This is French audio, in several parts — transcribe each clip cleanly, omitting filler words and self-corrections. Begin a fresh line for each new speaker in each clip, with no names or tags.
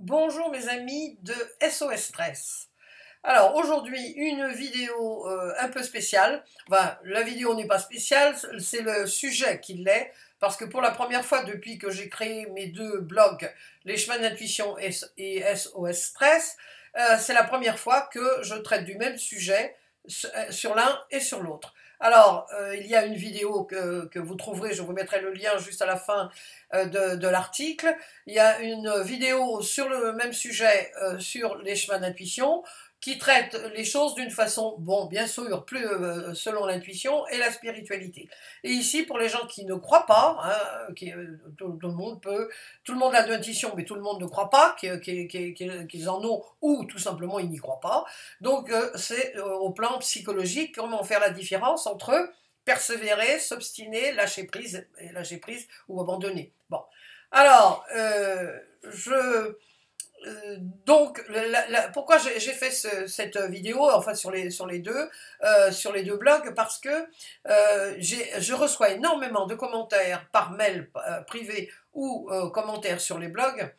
Bonjour mes amis de SOS Stress. Alors aujourd'hui une vidéo un peu spéciale. Enfin, la vidéo n'est pas spéciale, c'est le sujet qui l'est, parce que pour la première fois depuis que j'ai créé mes deux blogs, Les Chemins d'intuition et SOS Stress, c'est la première fois que je traite du même sujet sur l'un et sur l'autre. Alors, il y a une vidéo que vous trouverez, je vous mettrai le lien juste à la fin de l'article. Il y a une vidéo sur le même sujet sur les chemins d'intuition qui traite les choses d'une façon, bon, bien sûr, plus selon l'intuition et la spiritualité. Et ici, pour les gens qui ne croient pas, hein, tout le monde peut, tout le monde a de l'intuition, mais tout le monde ne croit pas qu'ils en ont, ou tout simplement ils n'y croient pas. Donc, c'est au plan psychologique, comment faire la différence entre persévérer, s'obstiner, lâcher prise ou abandonner. Bon. Alors, donc, pourquoi j'ai fait cette vidéo, enfin sur les deux blogs, parce que je reçois énormément de commentaires par mail privé ou commentaires sur les blogs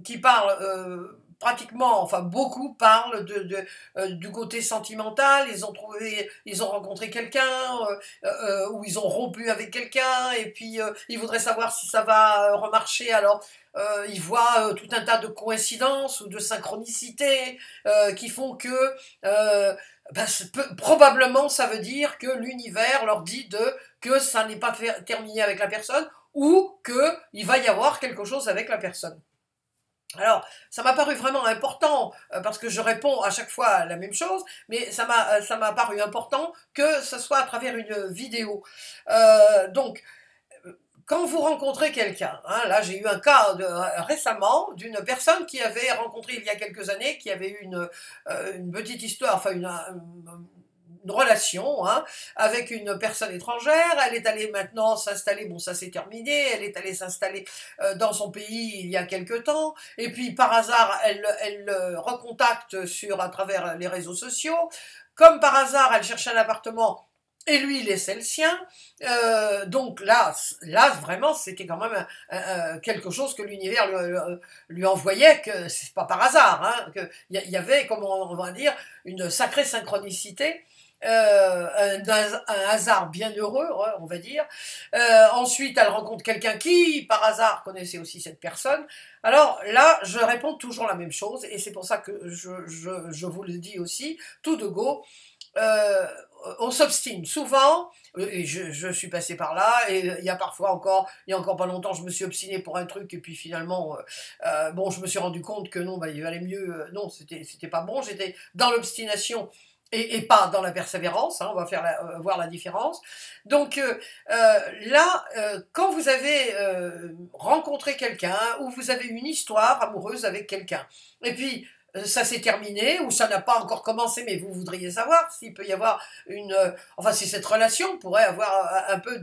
qui parlent pratiquement, enfin beaucoup parlent du côté sentimental. Ils ont rencontré quelqu'un ou ils ont rompu avec quelqu'un et puis ils voudraient savoir si ça va remarcher. Alors ils voient tout un tas de coïncidences ou de synchronicités qui font que probablement ça veut dire que l'univers leur dit que ça n'est pas terminé avec la personne ou qu'il va y avoir quelque chose avec la personne. Alors, ça m'a paru vraiment important, parce que je réponds à chaque fois la même chose, mais ça m'a paru important que ce soit à travers une vidéo. Donc, quand vous rencontrez quelqu'un, hein, là j'ai eu un cas récemment d'une personne qui avait rencontré il y a quelques années, qui avait eu une petite histoire, enfin une relation hein, avec une personne étrangère. Elle est allée maintenant s'installer, bon ça c'est terminé, elle est allée s'installer dans son pays il y a quelque temps, et puis par hasard elle recontacte à travers les réseaux sociaux. Comme par hasard elle cherche un appartement et lui il laissait le sien, donc là vraiment c'était quand même quelque chose que l'univers lui envoyait, que c'est pas par hasard, hein, qu'il y avait, comment on va dire, une sacrée synchronicité. Un hasard bien heureux, on va dire. Ensuite, elle rencontre quelqu'un qui, par hasard, connaissait aussi cette personne. Alors là, je réponds toujours la même chose, et c'est pour ça que je vous le dis aussi, tout de go. On s'obstine souvent, et je suis passée par là, et il y a encore pas longtemps, je me suis obstinée pour un truc, et puis finalement, bon, je me suis rendu compte que non, il valait mieux, non, c'était pas bon, j'étais dans l'obstination, et pas dans la persévérance, hein, on va voir la différence. Donc là, quand vous avez rencontré quelqu'un, ou vous avez une histoire amoureuse avec quelqu'un, et puis ça s'est terminé, ou ça n'a pas encore commencé, mais vous voudriez savoir s'il peut y avoir enfin si cette relation pourrait avoir un peu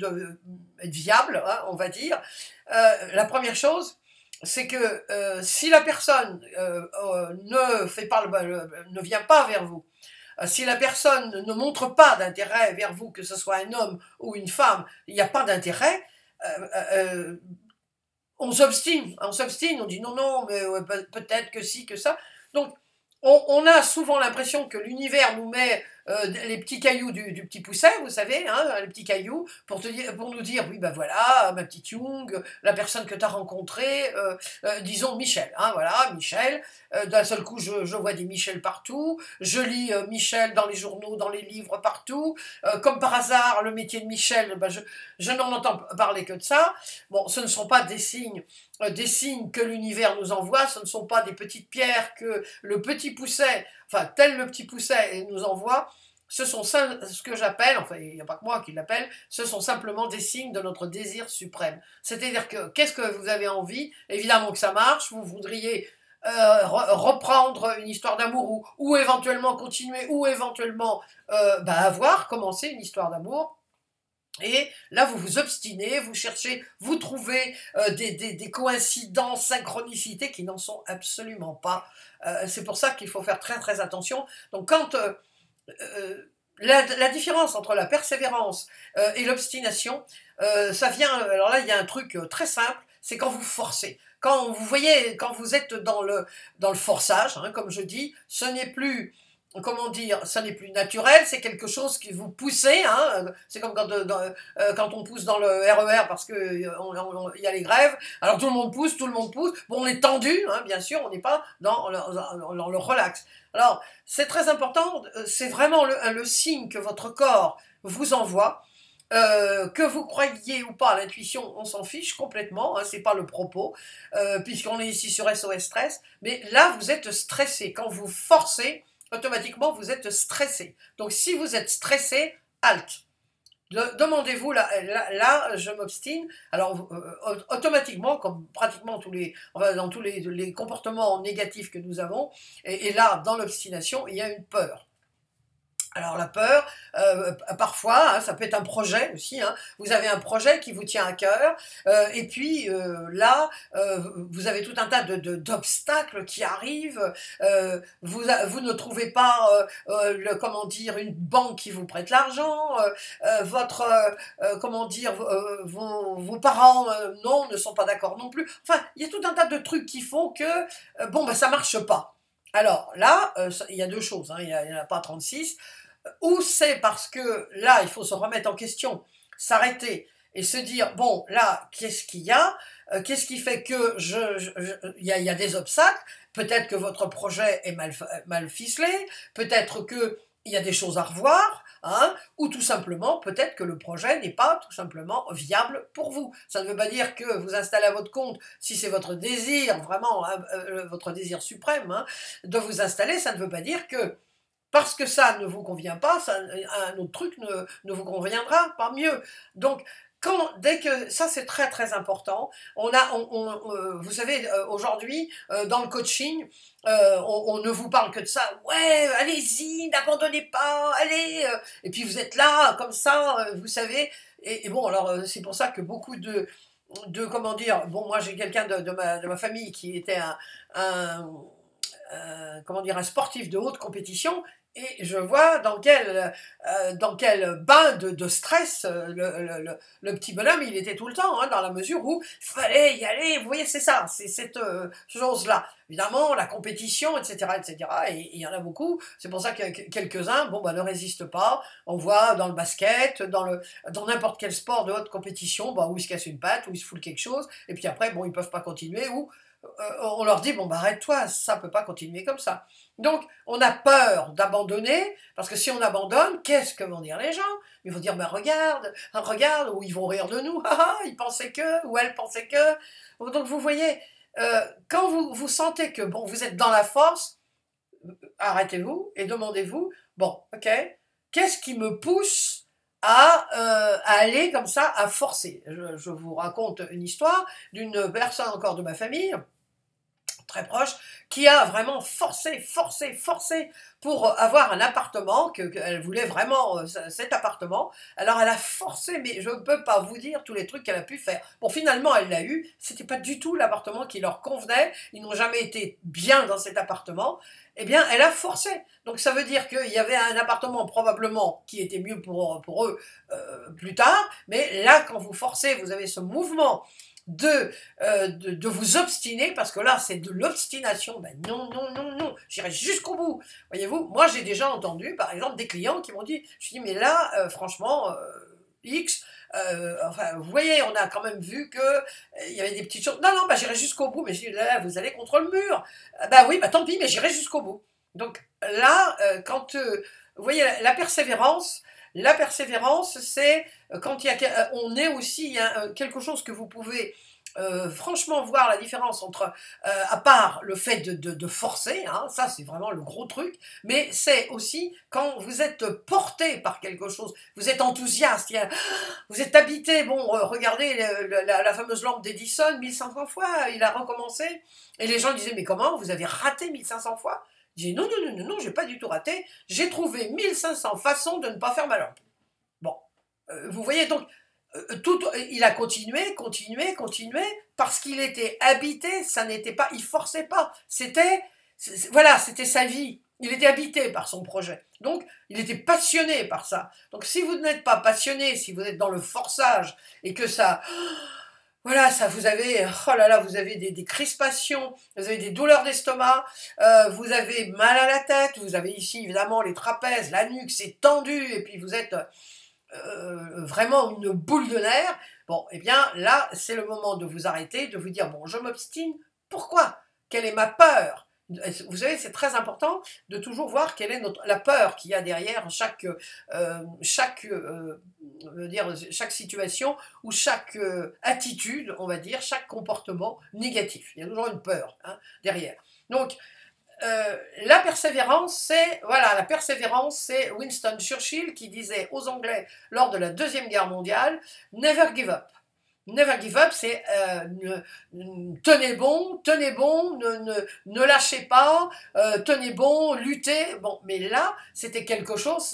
être viable, hein, on va dire. La première chose, c'est que si la personne ne vient pas vers vous, si la personne ne montre pas d'intérêt vers vous, que ce soit un homme ou une femme, il n'y a pas d'intérêt, on s'obstine, on dit non, mais peut-être que si, que ça. Donc, on a souvent l'impression que l'univers nous met les petits cailloux du petit pousset, vous savez, hein, les petits cailloux, pour nous dire, oui, ben voilà, ma petite Jung, la personne que tu as rencontrée, disons Michel, hein, voilà, Michel, d'un seul coup, je vois des Michel partout, je lis Michel dans les journaux, dans les livres, partout, comme par hasard, le métier de Michel, ben je n'en entends parler que de ça. Bon, ce ne sont pas des signes que l'univers nous envoie, ce ne sont pas des petites pierres que le petit pousset, enfin tel le petit pousset nous envoie, ce sont ce que j'appelle, enfin il n'y a pas que moi qui l'appelle, ce sont simplement des signes de notre désir suprême. C'est-à-dire que qu'est-ce que vous avez envie? Évidemment que ça marche, vous voudriez reprendre une histoire d'amour ou éventuellement continuer ou éventuellement avoir commencé une histoire d'amour. Et là, vous vous obstinez, vous cherchez, vous trouvez des coïncidences, synchronicités qui n'en sont absolument pas. C'est pour ça qu'il faut faire très très attention. Donc quand la différence entre la persévérance et l'obstination, ça vient, alors là il y a un truc très simple, c'est quand vous forcez. quand vous voyez, quand vous êtes dans le forçage, hein, comme je dis, ce n'est plus, comment dire, ça n'est plus naturel, c'est quelque chose qui vous poussez, hein, c'est comme quand on pousse dans le RER parce que il y a les grèves, alors tout le monde pousse, bon on est tendu, hein, bien sûr, on n'est pas dans le relax. Alors c'est très important, c'est vraiment le signe que votre corps vous envoie. Que vous croyiez ou pas à l'intuition, on s'en fiche complètement, hein, c'est pas le propos, puisqu'on est ici sur SOS Stress, mais là vous êtes stressé, quand vous forcez, automatiquement vous êtes stressé. Donc si vous êtes stressé, halte. Demandez-vous, là, je m'obstine, alors automatiquement, comme pratiquement dans tous les comportements négatifs que nous avons, et là, dans l'obstination, il y a une peur. Alors la peur, parfois, hein, ça peut être un projet aussi, hein, vous avez un projet qui vous tient à cœur, et puis là, vous avez tout un tas d'obstacles qui arrivent, vous ne trouvez pas, comment dire, une banque qui vous prête l'argent, comment dire, vos parents, non, ne sont pas d'accord non plus, enfin, il y a tout un tas de trucs qui font que, bon, ben ça marche pas. Alors là, il y a deux choses, hein, il n'y en a pas 36, ou c'est parce que là, il faut se remettre en question, s'arrêter et se dire, bon, là, qu'est-ce qu'il y a? Qu'est-ce qui fait que il y a des obstacles? Peut-être que votre projet est mal ficelé, peut-être que il y a des choses à revoir, hein, ou tout simplement, peut-être que le projet n'est pas tout simplement viable pour vous. Ça ne veut pas dire que vous installez à votre compte, si c'est votre désir, vraiment, hein, votre désir suprême, hein, de vous installer, ça ne veut pas dire que parce que ça ne vous convient pas, un autre truc ne vous conviendra pas mieux. Donc, dès que ça c'est très très important, vous savez aujourd'hui dans le coaching, on ne vous parle que de ça. Ouais, allez-y, n'abandonnez pas, allez. Et puis vous êtes là comme ça, vous savez. Et bon alors c'est pour ça que beaucoup de comment dire. Bon moi j'ai quelqu'un de ma famille qui était comment dire, un sportif de haute compétition, et je vois dans quel bain de stress le petit bonhomme il était tout le temps, hein, dans la mesure où il fallait y aller, vous voyez, c'est ça, c'est cette chose-là. Évidemment, la compétition, etc., etc., et il y en a beaucoup, c'est pour ça que quelques-uns, bon, bah, ne résistent pas, on voit dans le basket, dans n'importe quel sport de haute compétition, bah, où ils se cassent une patte, où ils se foulent quelque chose, et puis après, bon, ils peuvent pas continuer, ou on leur dit, bon, bah, arrête-toi, ça peut pas continuer comme ça. Donc, on a peur d'abandonner, parce que si on abandonne, qu'est-ce que vont dire les gens? Ils vont dire, bah, regarde, ou ils vont rire de nous, ils pensaient que, ou elles pensaient que. Donc, vous voyez, quand vous sentez que, bon, vous êtes dans la force, arrêtez-vous et demandez-vous, bon, ok, qu'est-ce qui me pousse à aller comme ça, à forcer? Je vous raconte une histoire d'une personne encore de ma famille, très proche, qui a vraiment forcé pour avoir un appartement, qu'elle voulait vraiment cet appartement. Alors elle a forcé, mais je ne peux pas vous dire tous les trucs qu'elle a pu faire. Bon, finalement, elle l'a eu, c'était pas du tout l'appartement qui leur convenait, ils n'ont jamais été bien dans cet appartement, eh bien, elle a forcé. Donc ça veut dire qu'il y avait un appartement probablement qui était mieux pour eux plus tard, mais là, quand vous forcez, vous avez ce mouvement de vous obstiner, parce que là c'est de l'obstination, ben non, j'irai jusqu'au bout. Voyez-vous, moi j'ai déjà entendu par exemple des clients qui m'ont dit, je dis mais là franchement X, enfin vous voyez, on a quand même vu que il y avait des petites choses, non, bah j'irai jusqu'au bout, mais je dis là vous allez contre le mur, bah oui, bah tant pis, mais j'irai jusqu'au bout. Donc là, quand vous voyez la persévérance, c'est quand on est aussi, il y a quelque chose que vous pouvez franchement voir la différence entre, à part le fait de forcer, hein, ça c'est vraiment le gros truc, mais c'est aussi quand vous êtes porté par quelque chose, vous êtes enthousiaste, vous êtes habité, bon, regardez la fameuse lampe d'Edison, 1500 fois, il a recommencé, et les gens disaient, mais comment, vous avez raté 1500 fois? J'ai dit non, j'ai pas du tout raté, j'ai trouvé 1500 façons de ne pas faire ma lampe. Bon, vous voyez, donc, il a continué, parce qu'il était habité, ça n'était pas, il forçait pas, voilà, c'était sa vie, il était habité par son projet, donc il était passionné par ça. Donc si vous n'êtes pas passionné, si vous êtes dans le forçage, et que ça, Voilà, ça, vous avez, oh là là, vous avez des crispations, vous avez des douleurs d'estomac, vous avez mal à la tête, vous avez ici évidemment les trapèzes, la nuque, c'est tendu, et puis vous êtes vraiment une boule de nerfs. Bon, eh bien là, c'est le moment de vous arrêter, de vous dire, bon, je m'obstine, pourquoi? Quelle est ma peur? Vous savez, c'est très important de toujours voir quelle est la peur qu'il y a derrière chaque situation ou chaque attitude, on va dire, chaque comportement négatif. Il y a toujours une peur, hein, derrière. Donc, la persévérance, c'est Winston Churchill qui disait aux Anglais lors de la Deuxième Guerre mondiale, Never give up. Never give up, c'est tenez bon, ne lâchez pas, tenez bon, luttez. Bon, mais là, c'est quelque chose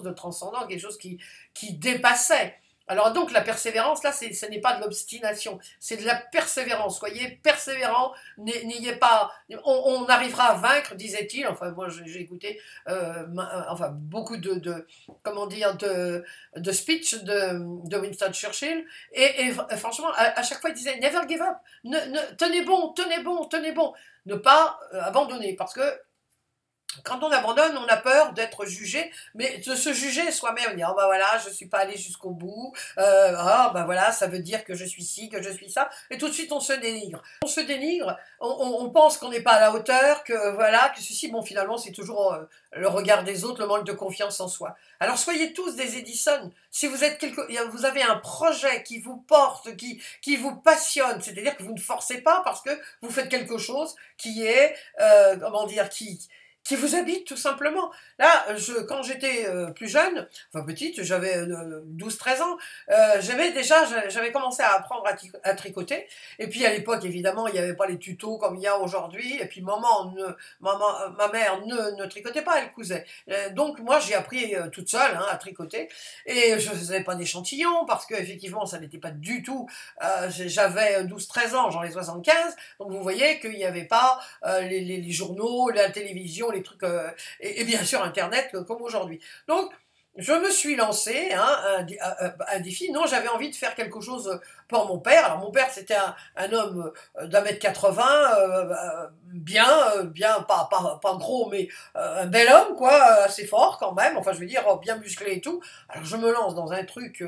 de transcendant, quelque chose qui dépassait. Alors donc la persévérance, là, ce n'est pas de l'obstination, c'est de la persévérance. Soyez persévérants, n'ayez pas... On arrivera à vaincre, disait-il. Enfin, moi, j'ai écouté beaucoup comment dire, de speech de Winston Churchill. Et franchement, à chaque fois, il disait « Never give up ». Tenez bon, tenez bon, tenez bon. Ne pas abandonner, parce que quand on abandonne, on a peur d'être jugé, mais de se juger soi-même, on dit, oh bah voilà, je suis pas allé jusqu'au bout, ah bah voilà, ça veut dire que je suis ci, que je suis ça, et tout de suite on se dénigre. On se dénigre, on pense qu'on n'est pas à la hauteur, que voilà, que ceci, bon finalement c'est toujours le regard des autres, le manque de confiance en soi. Alors soyez tous des Edison, si vous êtes vous avez un projet qui vous porte, qui vous passionne, c'est-à-dire que vous ne forcez pas parce que vous faites quelque chose qui est, comment dire, qui vous habite tout simplement. Là, quand j'étais plus jeune, enfin petite, j'avais 12-13 ans, j'avais commencé à apprendre à tricoter, et puis à l'époque, évidemment, il n'y avait pas les tutos comme il y a aujourd'hui, et puis ma mère ne tricotait pas, elle cousait. Donc moi, j'ai appris toute seule à tricoter, et je ne faisais pas d'échantillons, parce qu'effectivement, ça n'était pas du tout, j'avais 12-13 ans, j'en ai 75, donc vous voyez qu'il n'y avait pas les journaux, la télévision, les trucs, et bien sûr Internet comme aujourd'hui. Donc, je me suis lancé un défi. Non, j'avais envie de faire quelque chose pour mon père. Alors mon père, c'était un homme d'1m80, bien, pas gros, mais un bel homme, quoi, assez fort quand même. Enfin, je veux dire, bien musclé et tout. Alors je me lance dans un truc.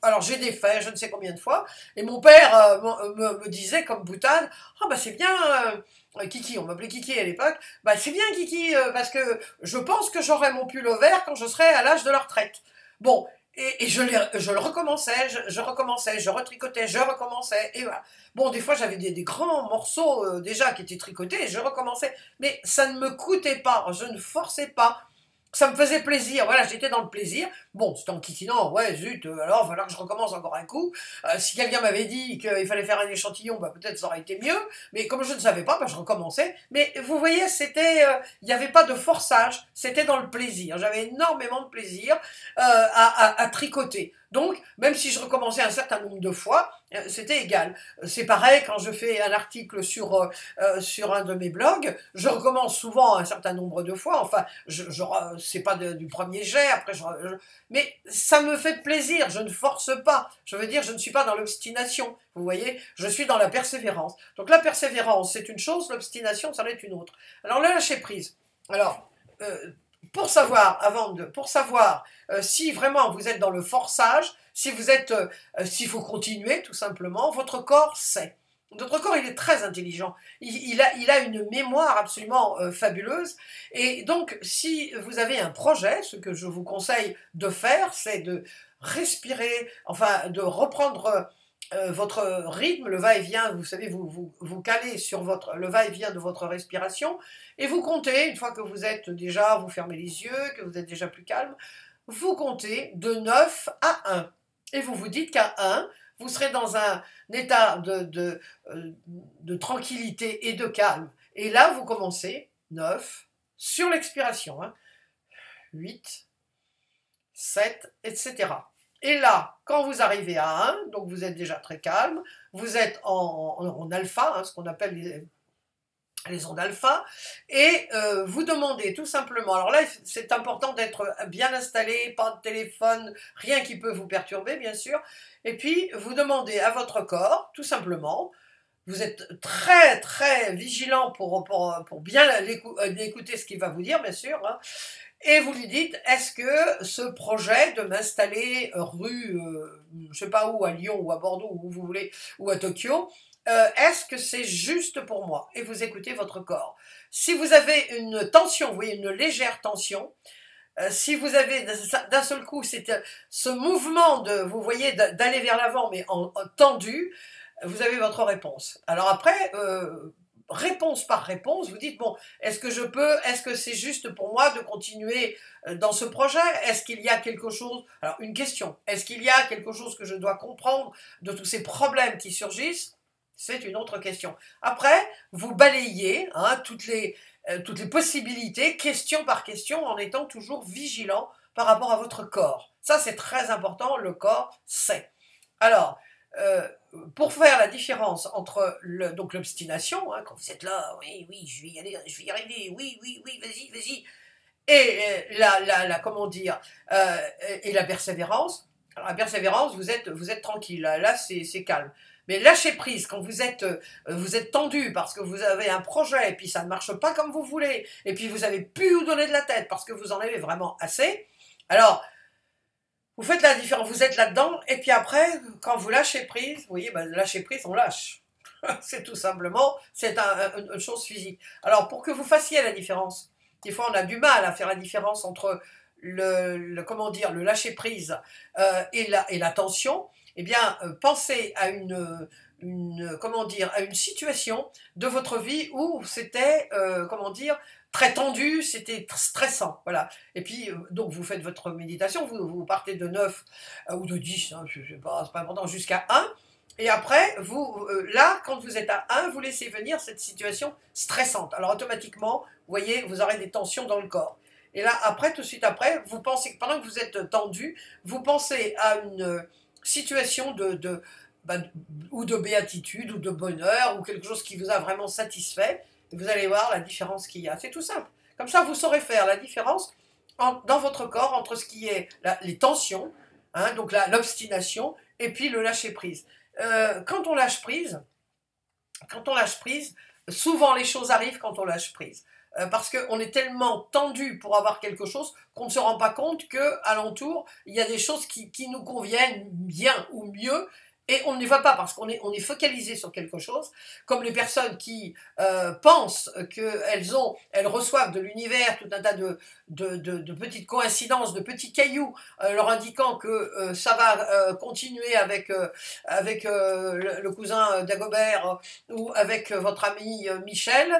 Alors j'ai défait, je ne sais combien de fois. Et mon père me disait comme boutade, ah bah c'est bien. Kiki, on m'appelait Kiki à l'époque, bah c'est bien Kiki, parce que je pense que j'aurai mon pull au vert quand je serai à l'âge de la retraite. Bon, et je le recommençais, je recommençais, je retricotais, je recommençais, et voilà. Bon, des fois j'avais des grands morceaux déjà qui étaient tricotés, et je recommençais, mais ça ne me coûtait pas, je ne forçais pas. Ça me faisait plaisir, voilà, j'étais dans le plaisir. Bon, c'était en kikinant, ouais, zut, alors il va falloir que je recommence encore un coup. Si quelqu'un m'avait dit qu'il fallait faire un échantillon, bah peut-être ça aurait été mieux. Mais comme je ne savais pas, bah je recommençais. Mais vous voyez, il n'y avait pas de forçage, c'était dans le plaisir. J'avais énormément de plaisir à tricoter. Donc, même si je recommençais un certain nombre de fois, c'était égal. C'est pareil quand je fais un article sur un de mes blogs, je recommence souvent un certain nombre de fois. Enfin, c'est pas du premier jet, après mais ça me fait plaisir, je ne force pas. Je veux dire, je ne suis pas dans l'obstination. Vous voyez, je suis dans la persévérance. Donc la persévérance, c'est une chose, l'obstination, ça en est une autre. Alors le lâcher prise. Alors, pour savoir, si vraiment vous êtes dans le forçage, si s'il faut continuer tout simplement, votre corps sait. Notre corps, il est très intelligent. Il a une mémoire absolument fabuleuse. Et donc, si vous avez un projet, ce que je vous conseille de faire, c'est de respirer, enfin, de reprendre votre rythme, le va-et-vient, vous savez, vous calez sur le va-et-vient de votre respiration, et vous comptez, une fois que vous fermez les yeux, que vous êtes déjà plus calme, vous comptez de 9 à 1. Et vous vous dites qu'à 1, vous serez dans un état de tranquillité et de calme. Et là, vous commencez, 9, sur l'expiration, 8, 7, etc. Et là, quand vous arrivez à 1, donc vous êtes déjà très calme, vous êtes en alpha, ce qu'on appelle les ondes alpha, et vous demandez tout simplement, alors là c'est important d'être bien installé, pas de téléphone, rien qui peut vous perturber bien sûr, et puis vous demandez à votre corps, tout simplement, vous êtes très très vigilant pour bien écouter ce qu'il va vous dire bien sûr, hein, et vous lui dites, est-ce que ce projet de m'installer rue, je sais pas où, à Lyon ou à Bordeaux, où vous voulez, ou à Tokyo, est-ce que c'est juste pour moi? Et vous écoutez votre corps. Si vous avez une tension, vous voyez une légère tension, si vous avez d'un seul coup ce mouvement de, vous voyez, d'aller vers l'avant mais en tendu, vous avez votre réponse. Alors après, réponse par réponse, vous dites, bon, est-ce que c'est juste pour moi de continuer dans ce projet? Est-ce qu'il y a quelque chose, alors une question, est-ce qu'il y a quelque chose que je dois comprendre de tous ces problèmes qui surgissent? C'est une autre question. Après, vous balayez hein, toutes les possibilités, question par question, en étant toujours vigilant par rapport à votre corps. Ça, c'est très important, le corps sait. Alors, pour faire la différence entre donc l'obstination, hein, quand vous êtes là, oui, oui, je vais y aller, je vais y arriver, oui, oui, oui, vas-y, vas-y, et comment dire, et la persévérance. Alors la persévérance, vous êtes tranquille, là c'est calme. Mais lâcher prise, quand vous êtes tendu parce que vous avez un projet et puis ça ne marche pas comme vous voulez, et puis vous avez pu vous donner de la tête parce que vous en avez vraiment assez, alors vous faites la différence, vous êtes là-dedans, et puis après, quand vous lâchez prise, vous voyez, ben, lâcher prise, on lâche. C'est tout simplement, c'est une chose physique. Alors, pour que vous fassiez la différence, des fois on a du mal à faire la différence entre comment dire, le lâcher prise et la tension, eh bien, pensez à comment dire, à une situation de votre vie où c'était, comment dire, très tendu, c'était stressant, voilà. Et puis, donc, vous faites votre méditation, vous partez de 9 ou de 10, hein, c'est pas important, jusqu'à 1. Et après, là, quand vous êtes à 1, vous laissez venir cette situation stressante. Alors, automatiquement, vous voyez, vous aurez des tensions dans le corps. Et là, après, tout de suite après, vous pensez, pendant que vous êtes tendu, vous pensez à une situation bah, ou de béatitude, ou de bonheur, ou quelque chose qui vous a vraiment satisfait. Et vous allez voir la différence qu'il y a. C'est tout simple. Comme ça, vous saurez faire la différence dans votre corps entre ce qui est les tensions, hein, donc l'obstination, et puis le lâcher-prise. Quand on lâche prise, souvent les choses arrivent quand on lâche prise. Parce qu'on est tellement tendu pour avoir quelque chose qu'on ne se rend pas compte qu'à l'entour, il y a des choses qui nous conviennent bien ou mieux, et on ne les voit pas parce qu'on est focalisé sur quelque chose, comme les personnes qui pensent qu'elles reçoivent de l'univers tout un tas de petites coïncidences, de petits cailloux, leur indiquant que ça va continuer avec le cousin Dagobert ou avec votre ami Michel,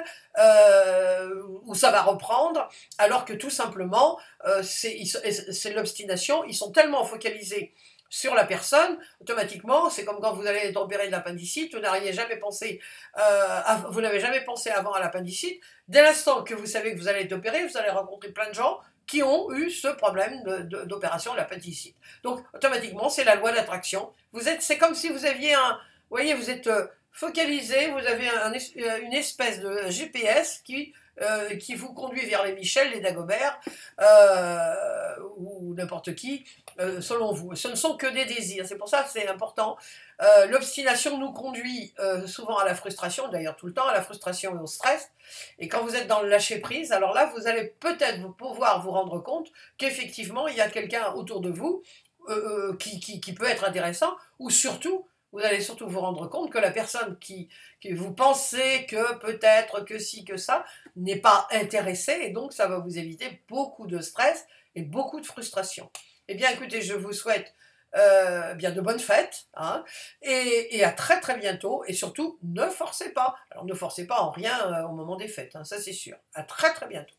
où ça va reprendre, alors que tout simplement, c'est l'obstination, ils sont tellement focalisés sur la personne, automatiquement, c'est comme quand vous allez être opéré de l'appendicite, vous n'avez jamais pensé avant à l'appendicite, dès l'instant que vous savez que vous allez être opéré, vous allez rencontrer plein de gens qui ont eu ce problème d'opération de l'appendicite. Donc, automatiquement, c'est la loi d'attraction. C'est comme si vous aviez vous voyez, vous êtes focalisé, vous avez une espèce de GPS qui vous conduit vers les Michel, les Dagobert, ou n'importe qui, selon vous. Ce ne sont que des désirs, c'est pour ça que c'est important. L'obstination nous conduit souvent à la frustration, d'ailleurs tout le temps, à la frustration et au stress. Et quand vous êtes dans le lâcher-prise, alors là, vous allez peut-être pouvoir vous rendre compte qu'effectivement, il y a quelqu'un autour de vous qui peut être intéressant, ou surtout, vous allez surtout vous rendre compte que la personne qui vous pensez que peut-être que ci, que ça, n'est pas intéressée, et donc ça va vous éviter beaucoup de stress et beaucoup de frustration. Eh bien écoutez, je vous souhaite bien de bonnes fêtes, hein, et à très très bientôt, et surtout ne forcez pas. Alors ne forcez pas en rien au moment des fêtes, hein, ça c'est sûr. À très très bientôt.